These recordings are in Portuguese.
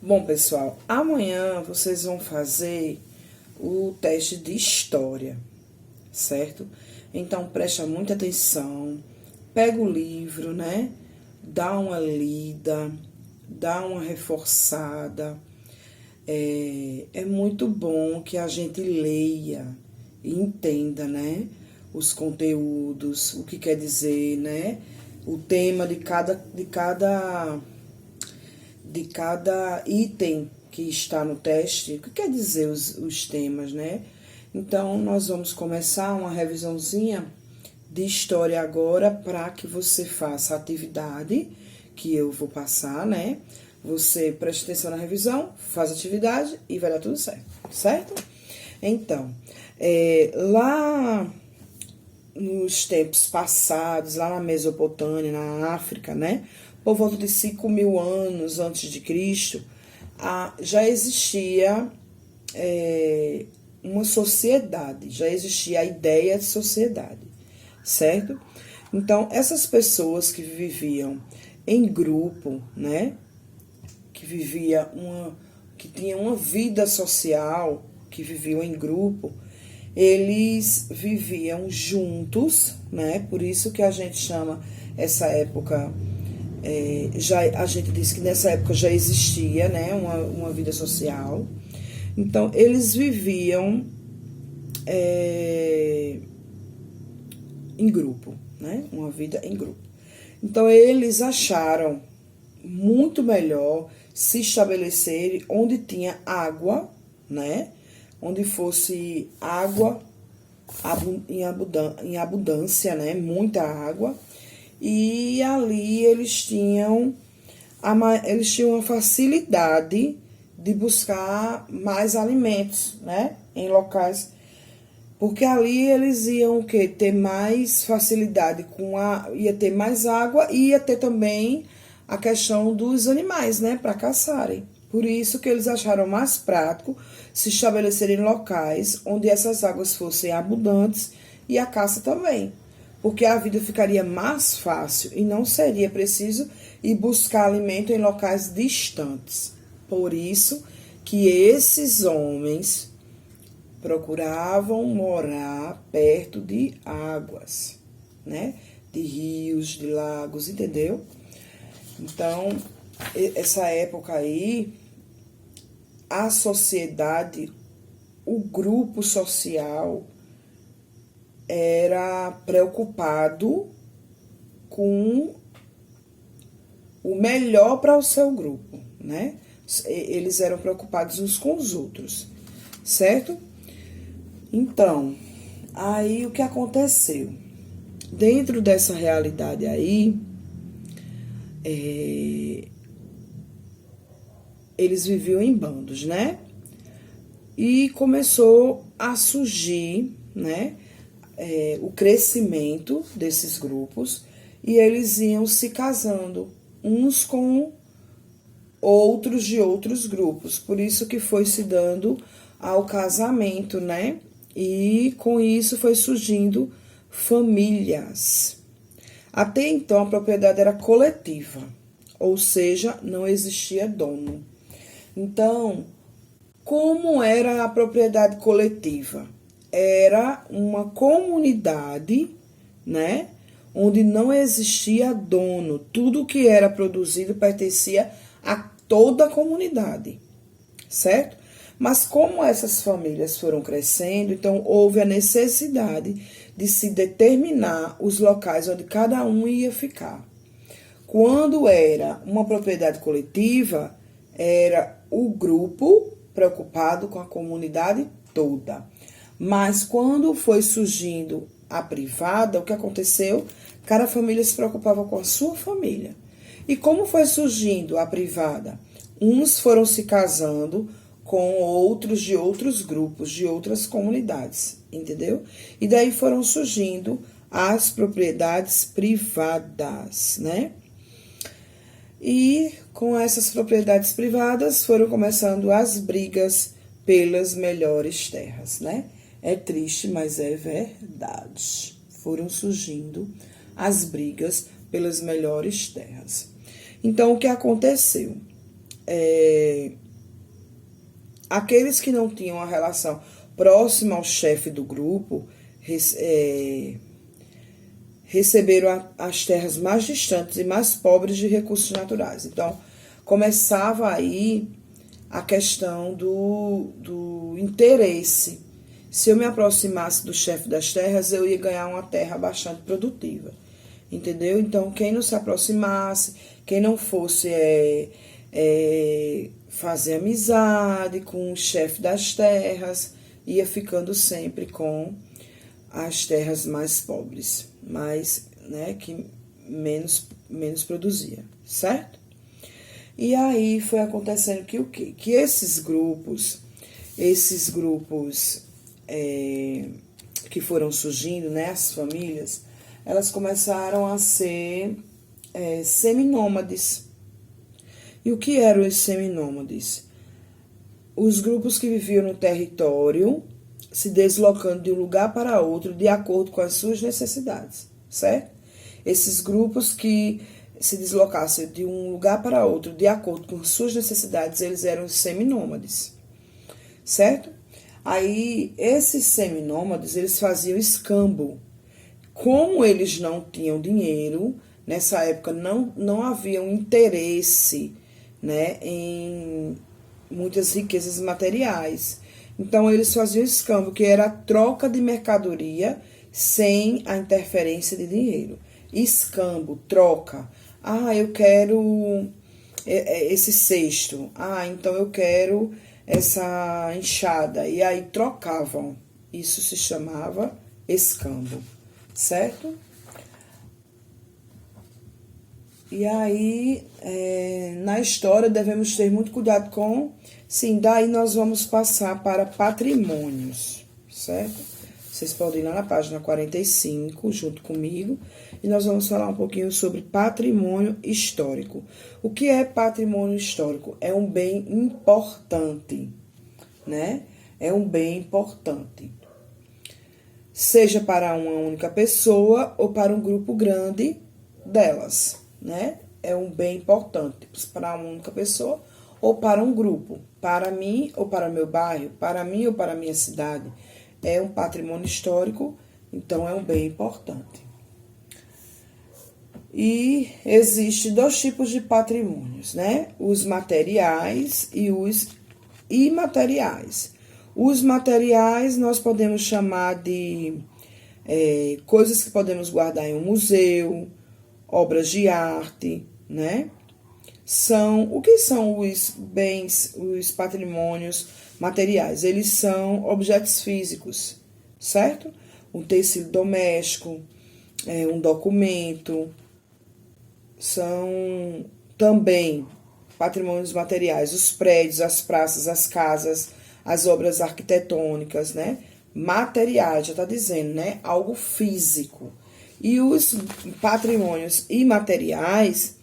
Bom, pessoal, amanhã vocês vão fazer o teste de história, certo? Então, presta muita atenção, pega o livro, né? Dá uma lida, dá uma reforçada. É muito bom que a gente leia e entenda, né? Os conteúdos, o que quer dizer, né? O tema de cada item que está no teste, o que quer dizer os temas, né? Então, nós vamos começar uma revisãozinha de história agora para que você faça a atividade que eu vou passar, né? Você preste atenção na revisão, faz a atividade e vai dar tudo certo, certo? Então, lá nos tempos passados, lá na Mesopotâmia, na África, né? Por volta de 5.000 anos antes de Cristo, já existia uma sociedade, já existia a ideia de sociedade, certo? Então, essas pessoas que viviam em grupo, né? Que tinham uma vida social, que viviam em grupo, eles viviam juntos, né? Por isso que a gente chama essa época, a gente diz que nessa época já existia, né? Uma vida social. Então, eles viviam em grupo, né? Uma vida em grupo. Então, eles acharam muito melhor se estabelecerem onde tinha água, né? Onde fosse água em abundância, né? Muita água. E ali eles tinham uma facilidade de buscar mais alimentos, né? Em locais. Porque ali eles iam ter mais facilidade ia ter mais água e ia ter também a questão dos animais, né? Para caçarem. Por isso que eles acharam mais prático se estabelecerem em locais onde essas águas fossem abundantes e a caça também. Porque a vida ficaria mais fácil e não seria preciso ir buscar alimento em locais distantes. Por isso que esses homens procuravam morar perto de águas, né? De rios, de lagos, entendeu? Então, essa época aí, a sociedade, o grupo social era preocupado com o melhor para o seu grupo, né? Eles eram preocupados uns com os outros, certo? Então, aí o que aconteceu? Dentro dessa realidade aí, eles viviam em bandos, né? E começou a surgir, né? O crescimento desses grupos e eles iam se casando uns com outros de outros grupos. Por isso que foi se dando ao casamento, né? E com isso foi surgindo famílias. Até então a propriedade era coletiva, ou seja, não existia dono. Então, como era a propriedade coletiva? Era uma comunidade, né? Onde não existia dono. Tudo que era produzido pertencia a toda a comunidade, certo? Mas como essas famílias foram crescendo, então houve a necessidade de se determinar os locais onde cada um ia ficar. Quando era uma propriedade coletiva, era o grupo preocupado com a comunidade toda. Mas quando foi surgindo a privada, o que aconteceu? Cada família se preocupava com a sua família. E como foi surgindo a privada? Uns foram se casando com outros de outros grupos, de outras comunidades, entendeu? E daí foram surgindo as propriedades privadas, né? E com essas propriedades privadas foram começando as brigas pelas melhores terras, né? É triste, mas é verdade. Foram surgindo as brigas pelas melhores terras. Então, o que aconteceu? aqueles que não tinham a relação próxima ao chefe do grupo receberam as terras mais distantes e mais pobres de recursos naturais. Então, começava aí a questão do interesse. Se eu me aproximasse do chefe das terras, eu ia ganhar uma terra bastante produtiva. Entendeu? Então, quem não se aproximasse, quem não fosse fazer amizade com o chefe das terras, ia ficando sempre com as terras mais pobres, mais, né, que menos produzia, certo? E aí foi acontecendo que o quê? Que esses grupos que foram surgindo, né, as famílias, elas começaram a ser seminômades. E o que eram os seminômades? Os grupos que viviam no território, se deslocando de um lugar para outro de acordo com as suas necessidades, certo? Esses grupos que se deslocassem de um lugar para outro de acordo com suas necessidades, eles eram os seminômades, certo? Aí, esses seminômades, eles faziam escambo. Como eles não tinham dinheiro, nessa época não havia um interesse, né, em muitas riquezas materiais. Então, eles faziam escambo, que era a troca de mercadoria sem a interferência de dinheiro. Escambo, troca. Ah, eu quero esse cesto. Ah, então eu quero essa enxada. E aí trocavam. Isso se chamava escambo, certo? E aí, na história, devemos ter muito cuidado com... Sim, daí nós vamos passar para patrimônios, certo? Vocês podem ir lá na página 45, junto comigo, e nós vamos falar um pouquinho sobre patrimônio histórico. O que é patrimônio histórico? É um bem importante, né? É um bem importante. Seja para uma única pessoa ou para um grupo grande delas, né? É um bem importante para uma única pessoa ou para um grupo, para mim ou para meu bairro, para mim ou para minha cidade. É um patrimônio histórico, então é um bem importante. E existe dois tipos de patrimônios, né? Os materiais e os imateriais. Os materiais nós podemos chamar de coisas que podemos guardar em um museu, obras de arte, né? O que são os bens, os patrimônios materiais? Eles são objetos físicos, certo? Um tecido doméstico, um documento, são também patrimônios materiais, os prédios, as praças, as casas, as obras arquitetônicas, né? Materiais, já está dizendo, né? Algo físico. E os patrimônios imateriais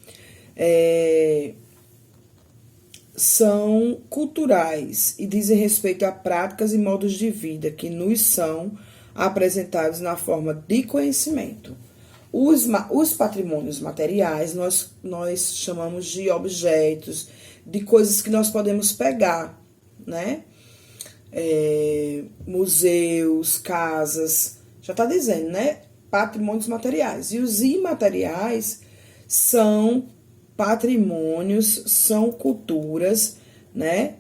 são culturais e dizem respeito a práticas e modos de vida que nos são apresentados na forma de conhecimento. Os patrimônios materiais nós chamamos de objetos, de coisas que nós podemos pegar, né? Museus, casas, já está dizendo, né? Patrimônios materiais. E os imateriais são patrimônios, são culturas, né?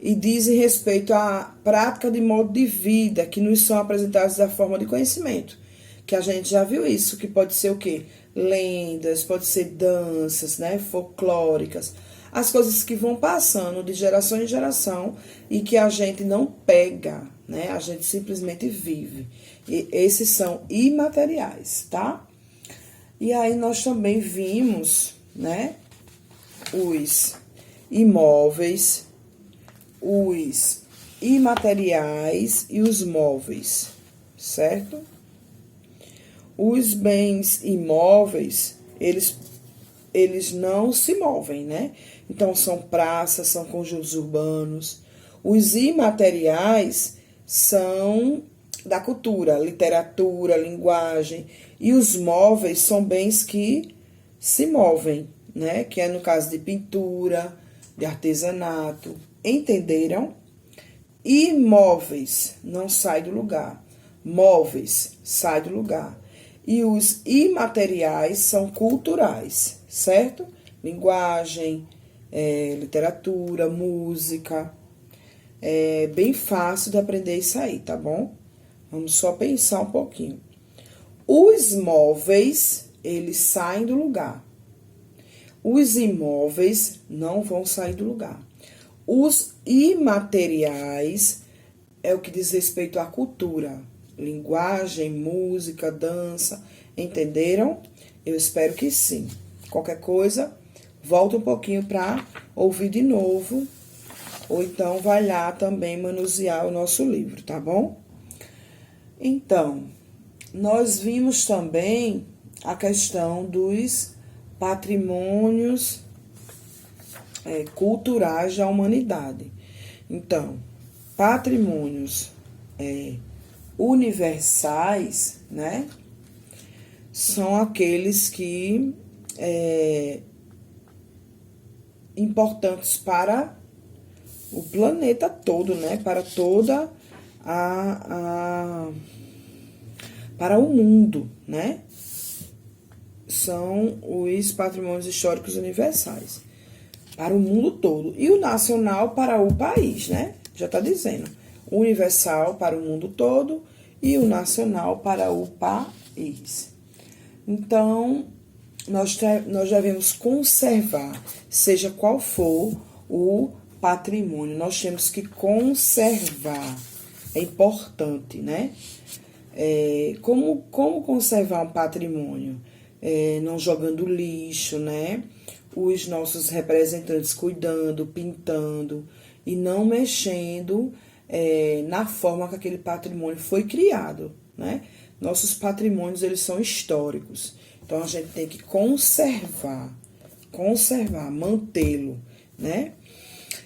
E dizem respeito à prática de modo de vida que nos são apresentados da forma de conhecimento. Que a gente já viu isso, que pode ser o quê? Lendas, pode ser danças, né? Folclóricas. As coisas que vão passando de geração em geração e que a gente não pega, né? A gente simplesmente vive. E esses são imateriais, tá? E aí nós também vimos, né? Os imóveis, os imateriais e os móveis, certo? Os bens imóveis, eles não se movem, né? Então, são praças, são conjuntos urbanos. Os imateriais são da cultura, literatura, linguagem. E os móveis são bens que se movem, né? Que é no caso de pintura, de artesanato. Entenderam? Imóveis, não sai do lugar. Móveis, sai do lugar. E os imateriais são culturais, certo? Linguagem, literatura, música. É bem fácil de aprender isso aí, tá bom? Vamos só pensar um pouquinho. Os móveis, eles saem do lugar. Os imóveis não vão sair do lugar. Os imateriais é o que diz respeito à cultura. Linguagem, música, dança. Entenderam? Eu espero que sim. Qualquer coisa, volta um pouquinho para ouvir de novo. Ou então vai lá também manusear o nosso livro, tá bom? Então, nós vimos também a questão dos patrimônios culturais da humanidade. Então, patrimônios universais, né? São aqueles que importantes para o planeta todo, né? Para toda para o mundo, né? São os patrimônios históricos universais para o mundo todo. E o nacional para o país, né? Já está dizendo. O universal para o mundo todo e o nacional para o país. Então, nós devemos conservar, seja qual for o patrimônio, nós temos que conservar. É importante, né? Como conservar um patrimônio? Não jogando lixo, né? Os nossos representantes cuidando, pintando e não mexendo na forma que aquele patrimônio foi criado, né? Nossos patrimônios, eles são históricos. Então, a gente tem que conservar, mantê-lo, né?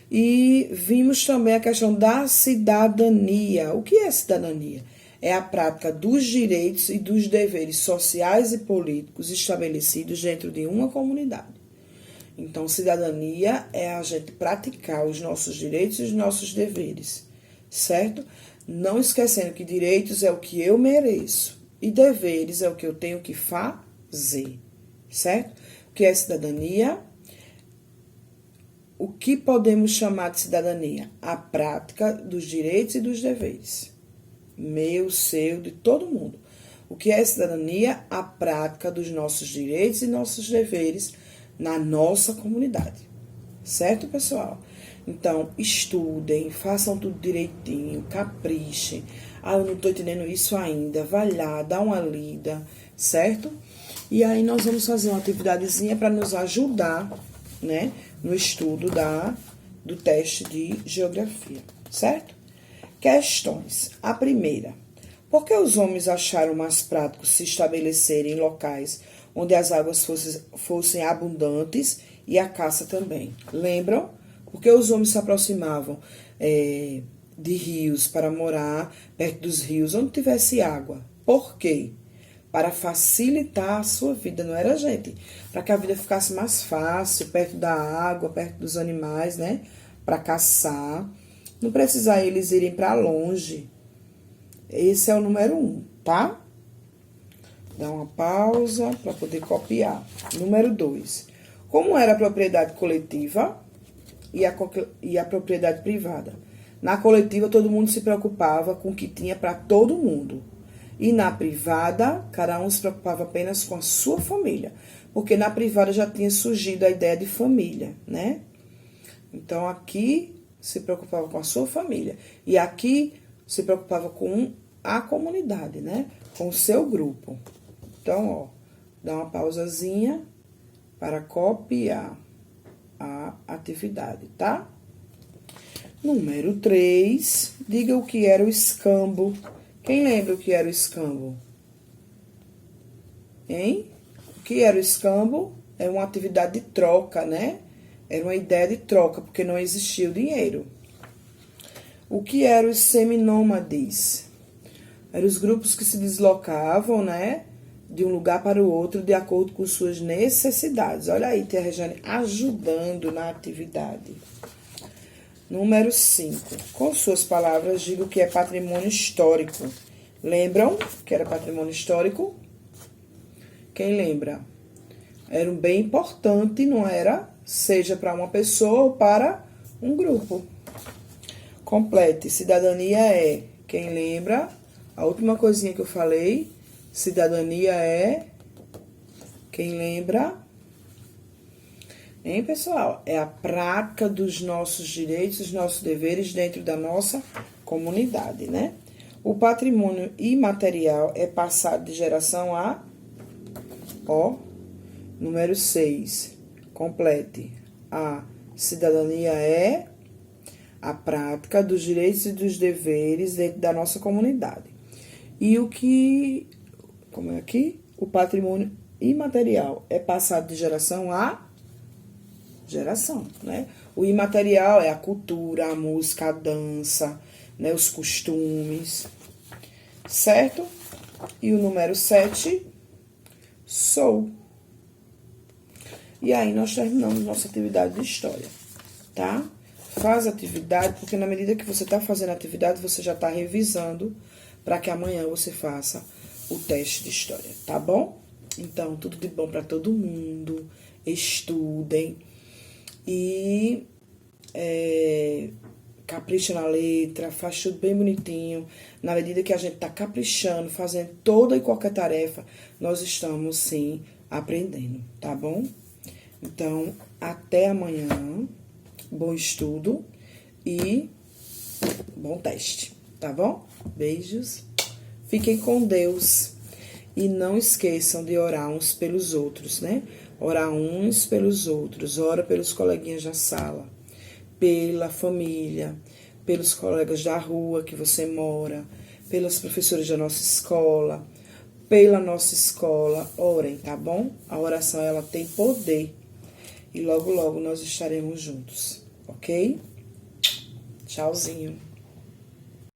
E vimos também a questão da cidadania. O que é cidadania? É a prática dos direitos e dos deveres sociais e políticos estabelecidos dentro de uma comunidade. Então, cidadania é a gente praticar os nossos direitos e os nossos deveres, certo? Não esquecendo que direitos é o que eu mereço e deveres é o que eu tenho que fazer, certo? O que é cidadania? O que podemos chamar de cidadania? A prática dos direitos e dos deveres. Meu, seu, de todo mundo. O que é cidadania? A prática dos nossos direitos e nossos deveres na nossa comunidade. Certo, pessoal? Então, estudem, façam tudo direitinho, caprichem. Eu não estou entendendo isso ainda. Vai lá, dá uma lida, certo? E aí, nós vamos fazer uma atividadezinha para nos ajudar, né? No estudo do teste de geografia, certo? Questões. A primeira. Por que os homens acharam mais prático se estabelecerem em locais onde as águas fossem abundantes e a caça também? Lembram? Porque os homens se aproximavam de rios para morar perto dos rios onde tivesse água. Por quê? Para facilitar a sua vida, não era, gente? Para que a vida ficasse mais fácil, perto da água, perto dos animais, né? Para caçar. Não precisar eles irem para longe. Esse é o número 1, tá? Dá uma pausa para poder copiar. Número 2. Como era a propriedade coletiva e a propriedade privada? Na coletiva, todo mundo se preocupava com o que tinha para todo mundo. E na privada, cada um se preocupava apenas com a sua família. Porque na privada já tinha surgido a ideia de família, né? Então, aqui se preocupava com a sua família. E aqui se preocupava com a comunidade, né? Com o seu grupo. Então, ó, dá uma pausazinha para copiar a atividade, tá? Número 3, diga o que era o escambo. Quem lembra o que era o escambo? Hein? O que era o escambo? É uma atividade de troca, né? Era uma ideia de troca, porque não existia o dinheiro. O que eram os seminômades? Eram os grupos que se deslocavam, né? de um lugar para o outro de acordo com suas necessidades. Olha aí, tia Regiane ajudando na atividade. Número 5. Com suas palavras, diga o que é patrimônio histórico. Lembram que era patrimônio histórico? Quem lembra? Era um bem importante, não era? Seja para uma pessoa ou para um grupo. Complete. Cidadania é, quem lembra? A última coisinha que eu falei, cidadania é, quem lembra? Hein, pessoal? É a prática dos nossos direitos, dos nossos deveres dentro da nossa comunidade, né? O patrimônio imaterial é passado de geração a... Ó, número 6. Complete. A cidadania é a prática dos direitos e dos deveres dentro da nossa comunidade. E o que... Como é aqui? O patrimônio imaterial é passado de geração a geração, né? O imaterial é a cultura, a música, a dança, né? Os costumes, certo? E o número 7, sou. E aí nós terminamos nossa atividade de história, tá? Faz atividade, porque na medida que você está fazendo a atividade, você já está revisando para que amanhã você faça o teste de história, tá bom? Então, tudo de bom para todo mundo, estudem e capricha na letra, faz tudo bem bonitinho. Na medida que a gente tá caprichando, fazendo toda e qualquer tarefa, nós estamos, sim, aprendendo, tá bom? Então, até amanhã, bom estudo e bom teste, tá bom? Beijos, fiquem com Deus e não esqueçam de orar uns pelos outros, né? Orar uns pelos outros, ora pelos coleguinhas da sala, pela família, pelos colegas da rua que você mora, pelos professores da nossa escola, pela nossa escola. Orem, tá bom? A oração, ela tem poder. E logo, logo nós estaremos juntos, ok? Tchauzinho.